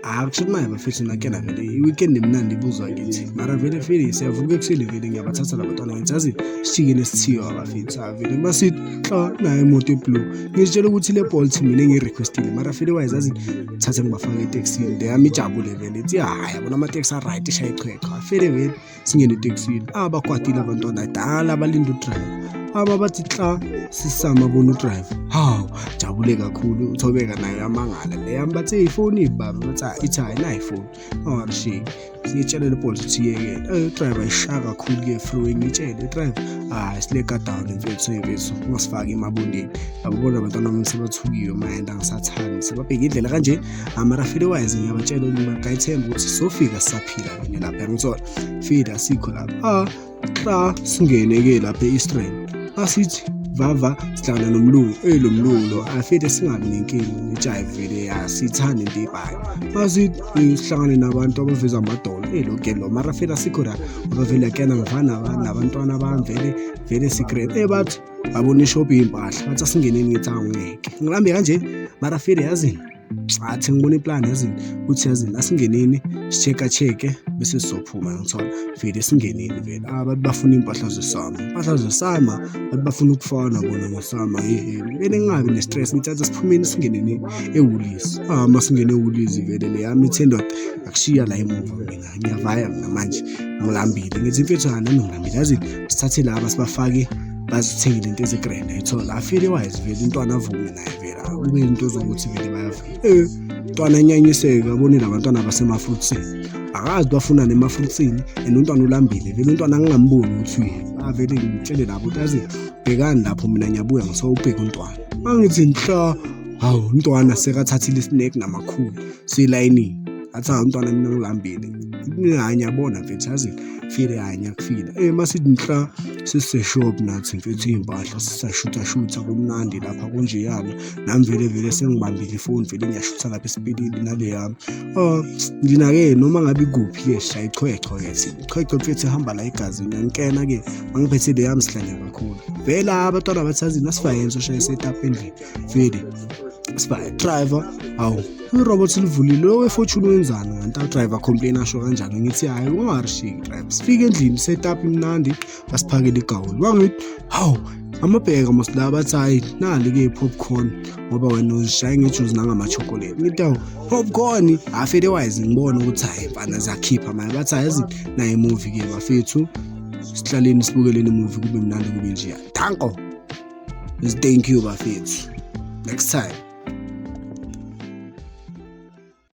Akusho maye bafethu nakena vele i-weekend imnandi ibuzwa kithi mara vele siyavuka ekuseni vele ngiyabathatha labantwana ngithi sijike nesithiyo abafethu vele basithi nayo imoto eblue ngitshela ukuthi le Bolt mina ngirequestile mara vele wayezazi thatha ngibafaka eTaxini deyami ijabule vele ithi hayi yabona ama-taxi right ishaya ichwechwa vele singene eTaxini abakwatile abantwana dala abalinda udriver bathi sisama bona udriver hawu jabule kakhulu uthobeka naye amangala leyami bathi ifoni baba bathi ithi ayina iphone awashiki siyitshela le Bolt ukuthi yeke driver ishaya kakhulu ke freeway ngitshele driver sileka down mfethu ungasifaki emabondeni abona abantwana bami sebathukiwe mayenda ngisathanda sebabheka indlela kanje amara file wise ngiyabatshela ngiyithemba ukuthi sofika sisaphila kanye lapha ngithola fida sikho lapha singene ke lapha eStrand asithi vava sihlangana nomlungu lo mlungu lo afite singabi nenkinga nejive vele yasithanda into ebayo asithi sihlangane nabantu abaveza amadolo lo gelo mara fela sikho la abavela kena ngivana nabantwana bami vele secret bathi babona ishop impahla bathi asingeneni ngithi angeke ngilambe kanje mara fela yazini athi ngibona iplan yazini uthi yazini asingeneni check bese sizophuma ngithola vele singenini vele abantu bafuna impahla zesama abantu bafuna ukufana bona ngosama vele ngingabi nestress ngithatha siphumeni singeneni eWoolies masingene eWoolies vele le yami ithendoda akushiya la emuva mina ngiyavaya manje ngilambile ngithi mfethu nami ngilambile yazini sithathe laba sibafake bazithengile into ezigrand ethola afile wise vele intwana avume naye vele kube into zokuthi vele bayavuma intwana enyanyiseka abone labantwana basemafruitsini akazi bafuna nemafruitsini untwana ulambile vele untwana ngingamboni ukuthi vele ngitshele nabo ukuthi bhekani lapho mina ngiyabuya ngisawubheka untwana mangithi hawu untwana sekathathile isnack namakhulu silayinini athi untwana mina ngilambile ngiyabona mfethu yazini file kufila masithi siseshop nathi mfethu impahla sisashutha kumnandi lapha kunjeyana nami vele sengibambile ifoni vele ngiyashutha lapha esipilini nale yami ngina-ke noma ngabe kuphi-ke shaya ichwechwe mfethu ehamba la egazini ngikena ke mangiphethe le yami sihlanya kakhulu vele abantwana bathazini asifayenza oshaya setup endlini vele sifa driver hawu irobot livulile lo wefortune wenzana nganti driver complain asho kanjani ngithi hayi ungarishiki driver sifike endlini setup imnandi basiphakela igawuli wangithi hawu amabheka mosilaba bathi hayi nali ke popcorn ngoba wena uzishaya ngejuice nangama chocolate ngithi hawu popcorn afede wise ngibona ukuthi hayi mfana zakhipha manje bathi yazi naye movie ke bafethu sihlaleni sibukeleni movie kube mnandi kube nje thanko thank you bafethu next time